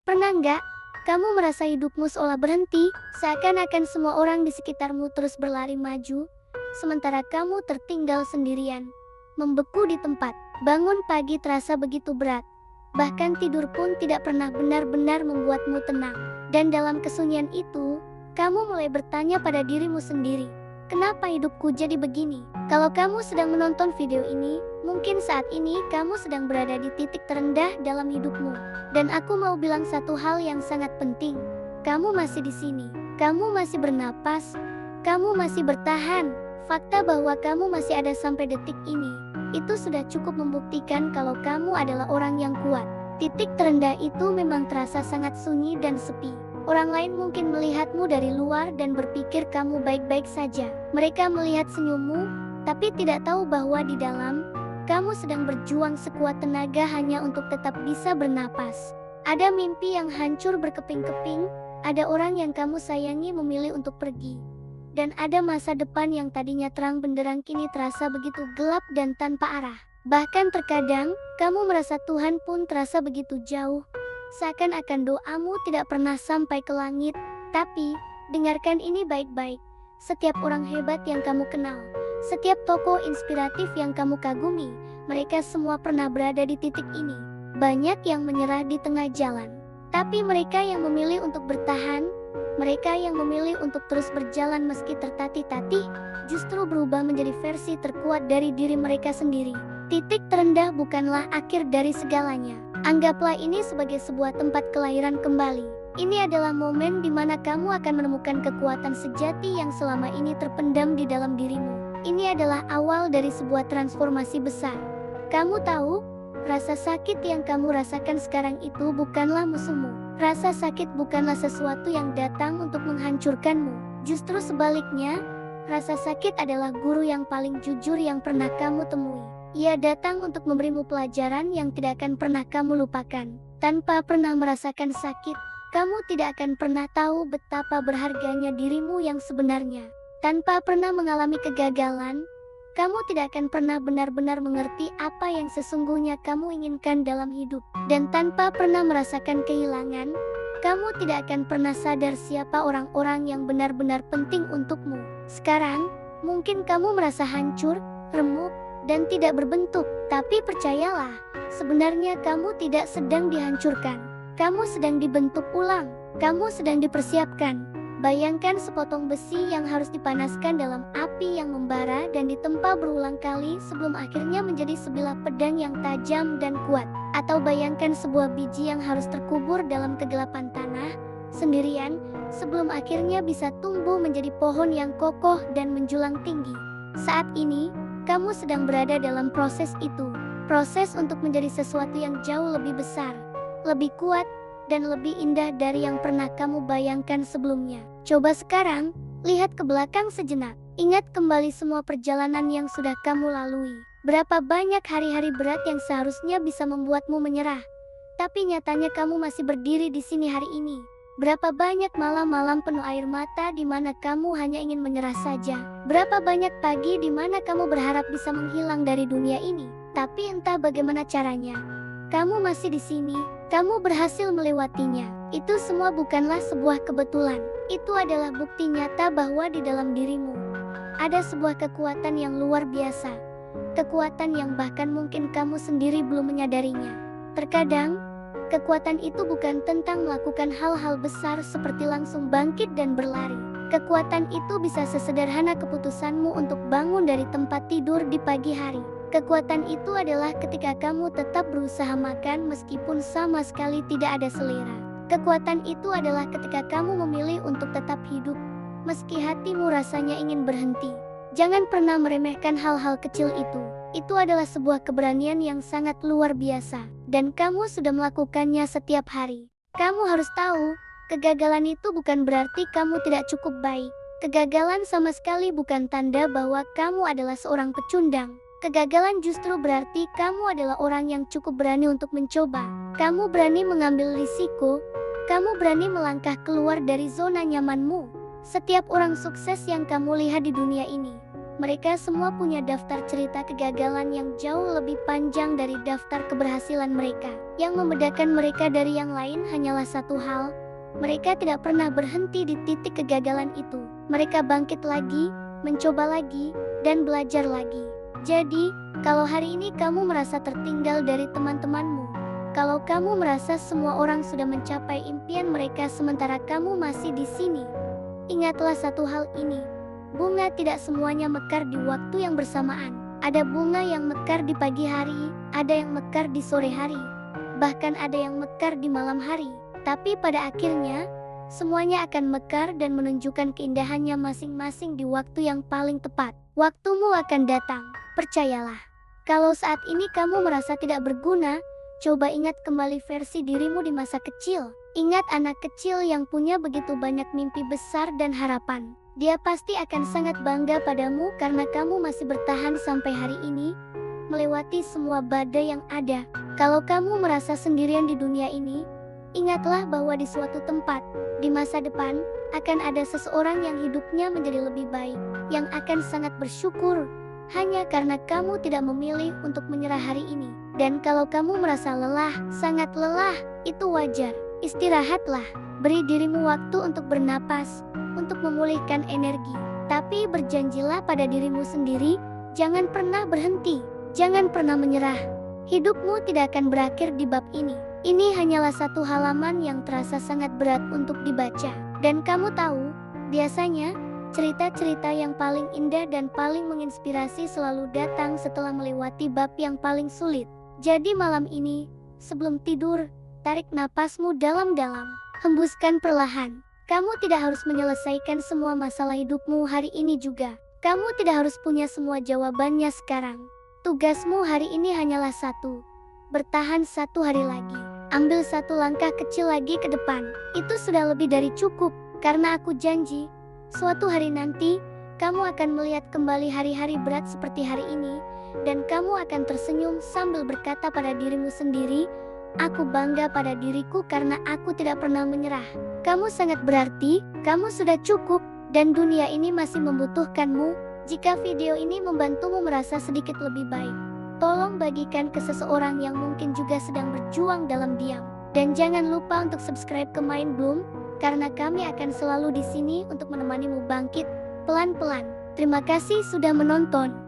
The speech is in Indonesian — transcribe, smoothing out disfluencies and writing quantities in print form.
Pernah nggak kamu merasa hidupmu seolah berhenti, seakan-akan semua orang di sekitarmu terus berlari maju, sementara kamu tertinggal sendirian, membeku di tempat. Bangun pagi terasa begitu berat, bahkan tidur pun tidak pernah benar-benar membuatmu tenang. Dan dalam kesunyian itu, kamu mulai bertanya pada dirimu sendiri, kenapa hidupku jadi begini? Kalau kamu sedang menonton video ini, mungkin saat ini kamu sedang berada di titik terendah dalam hidupmu. Dan aku mau bilang satu hal yang sangat penting. Kamu masih di sini. Kamu masih bernapas. Kamu masih bertahan. Fakta bahwa kamu masih ada sampai detik ini, itu sudah cukup membuktikan kalau kamu adalah orang yang kuat. Titik terendah itu memang terasa sangat sunyi dan sepi. Orang lain mungkin melihatmu dari luar dan berpikir kamu baik-baik saja. Mereka melihat senyummu, tapi tidak tahu bahwa di dalam, kamu sedang berjuang sekuat tenaga hanya untuk tetap bisa bernapas. Ada mimpi yang hancur berkeping-keping, ada orang yang kamu sayangi memilih untuk pergi. Dan ada masa depan yang tadinya terang benderang kini terasa begitu gelap dan tanpa arah. Bahkan terkadang, kamu merasa Tuhan pun terasa begitu jauh. Seakan-akan doamu tidak pernah sampai ke langit. Tapi, dengarkan ini baik-baik. Setiap orang hebat yang kamu kenal, setiap tokoh inspiratif yang kamu kagumi, mereka semua pernah berada di titik ini. Banyak yang menyerah di tengah jalan, tapi mereka yang memilih untuk bertahan, mereka yang memilih untuk terus berjalan meski tertatih-tatih, justru berubah menjadi versi terkuat dari diri mereka sendiri. Titik terendah bukanlah akhir dari segalanya. Anggaplah ini sebagai sebuah tempat kelahiran kembali. Ini adalah momen di mana kamu akan menemukan kekuatan sejati yang selama ini terpendam di dalam dirimu. Ini adalah awal dari sebuah transformasi besar. Kamu tahu, rasa sakit yang kamu rasakan sekarang itu bukanlah musuhmu. Rasa sakit bukanlah sesuatu yang datang untuk menghancurkanmu. Justru sebaliknya, rasa sakit adalah guru yang paling jujur yang pernah kamu temui. Ia datang untuk memberimu pelajaran yang tidak akan pernah kamu lupakan. Tanpa pernah merasakan sakit, kamu tidak akan pernah tahu betapa berharganya dirimu yang sebenarnya. Tanpa pernah mengalami kegagalan, kamu tidak akan pernah benar-benar mengerti apa yang sesungguhnya kamu inginkan dalam hidup. Dan tanpa pernah merasakan kehilangan, kamu tidak akan pernah sadar siapa orang-orang yang benar-benar penting untukmu. Sekarang, mungkin kamu merasa hancur, remuk, dan tidak berbentuk. Tapi percayalah, sebenarnya kamu tidak sedang dihancurkan. Kamu sedang dibentuk ulang. Kamu sedang dipersiapkan. Bayangkan sepotong besi yang harus dipanaskan dalam api yang membara dan ditempa berulang kali sebelum akhirnya menjadi sebilah pedang yang tajam dan kuat. Atau bayangkan sebuah biji yang harus terkubur dalam kegelapan tanah, sendirian, sebelum akhirnya bisa tumbuh menjadi pohon yang kokoh dan menjulang tinggi. Saat ini, kamu sedang berada dalam proses itu. Proses untuk menjadi sesuatu yang jauh lebih besar, lebih kuat, dan lebih indah dari yang pernah kamu bayangkan sebelumnya. Coba sekarang, lihat ke belakang sejenak. Ingat kembali semua perjalanan yang sudah kamu lalui. Berapa banyak hari-hari berat yang seharusnya bisa membuatmu menyerah, tapi nyatanya kamu masih berdiri di sini hari ini. Berapa banyak malam-malam penuh air mata di mana kamu hanya ingin menyerah saja. Berapa banyak pagi di mana kamu berharap bisa menghilang dari dunia ini, tapi entah bagaimana caranya, kamu masih di sini. Kamu berhasil melewatinya. Itu semua bukanlah sebuah kebetulan. Itu adalah bukti nyata bahwa di dalam dirimu ada sebuah kekuatan yang luar biasa. Kekuatan yang bahkan mungkin kamu sendiri belum menyadarinya. Terkadang, kekuatan itu bukan tentang melakukan hal-hal besar seperti langsung bangkit dan berlari. Kekuatan itu bisa sesederhana keputusanmu untuk bangun dari tempat tidur di pagi hari. Kekuatan itu adalah ketika kamu tetap berusaha makan meskipun sama sekali tidak ada selera. Kekuatan itu adalah ketika kamu memilih untuk tetap hidup, meski hatimu rasanya ingin berhenti. Jangan pernah meremehkan hal-hal kecil itu. Itu adalah sebuah keberanian yang sangat luar biasa, dan kamu sudah melakukannya setiap hari. Kamu harus tahu, kegagalan itu bukan berarti kamu tidak cukup baik. Kegagalan sama sekali bukan tanda bahwa kamu adalah seorang pecundang. Kegagalan justru berarti kamu adalah orang yang cukup berani untuk mencoba. Kamu berani mengambil risiko. Kamu berani melangkah keluar dari zona nyamanmu. Setiap orang sukses yang kamu lihat di dunia ini, Mereka semua punya daftar cerita kegagalan yang jauh lebih panjang dari daftar keberhasilan mereka. Yang membedakan mereka dari yang lain hanyalah satu hal, mereka tidak pernah berhenti di titik kegagalan itu. Mereka bangkit lagi, mencoba lagi, dan belajar lagi. Jadi, kalau hari ini kamu merasa tertinggal dari teman-temanmu, kalau kamu merasa semua orang sudah mencapai impian mereka sementara kamu masih di sini, ingatlah satu hal ini. Bunga tidak semuanya mekar di waktu yang bersamaan. Ada bunga yang mekar di pagi hari, ada yang mekar di sore hari, bahkan ada yang mekar di malam hari. Tapi pada akhirnya, semuanya akan mekar dan menunjukkan keindahannya masing-masing di waktu yang paling tepat. Waktumu akan datang, percayalah. Kalau saat ini kamu merasa tidak berguna, coba ingat kembali versi dirimu di masa kecil. Ingat anak kecil yang punya begitu banyak mimpi besar dan harapan. Dia pasti akan sangat bangga padamu karena kamu masih bertahan sampai hari ini, melewati semua badai yang ada. Kalau kamu merasa sendirian di dunia ini, ingatlah bahwa di suatu tempat, di masa depan, akan ada seseorang yang hidupnya menjadi lebih baik, yang akan sangat bersyukur, hanya karena kamu tidak memilih untuk menyerah hari ini. Dan kalau kamu merasa lelah, sangat lelah, itu wajar. Istirahatlah, beri dirimu waktu untuk bernapas, untuk memulihkan energi. Tapi berjanjilah pada dirimu sendiri, jangan pernah berhenti, jangan pernah menyerah. Hidupmu tidak akan berakhir di bab ini. Ini hanyalah satu halaman yang terasa sangat berat untuk dibaca. Dan kamu tahu, biasanya cerita-cerita yang paling indah dan paling menginspirasi selalu datang setelah melewati bab yang paling sulit. Jadi malam ini, sebelum tidur, tarik napasmu dalam-dalam, hembuskan perlahan. Kamu tidak harus menyelesaikan semua masalah hidupmu hari ini juga. Kamu tidak harus punya semua jawabannya sekarang. Tugasmu hari ini hanyalah satu, bertahan satu hari lagi. Ambil satu langkah kecil lagi ke depan. Itu sudah lebih dari cukup, karena aku janji, suatu hari nanti, kamu akan melihat kembali hari-hari berat seperti hari ini, dan kamu akan tersenyum sambil berkata pada dirimu sendiri, aku bangga pada diriku karena aku tidak pernah menyerah. Kamu sangat berarti, kamu sudah cukup, dan dunia ini masih membutuhkanmu. Jika video ini membantumu merasa sedikit lebih baik, tolong bagikan ke seseorang yang mungkin juga sedang berjuang dalam diam. Dan jangan lupa untuk subscribe ke Mindbloom, karena kami akan selalu di sini untuk menemanimu bangkit pelan-pelan. Terima kasih sudah menonton.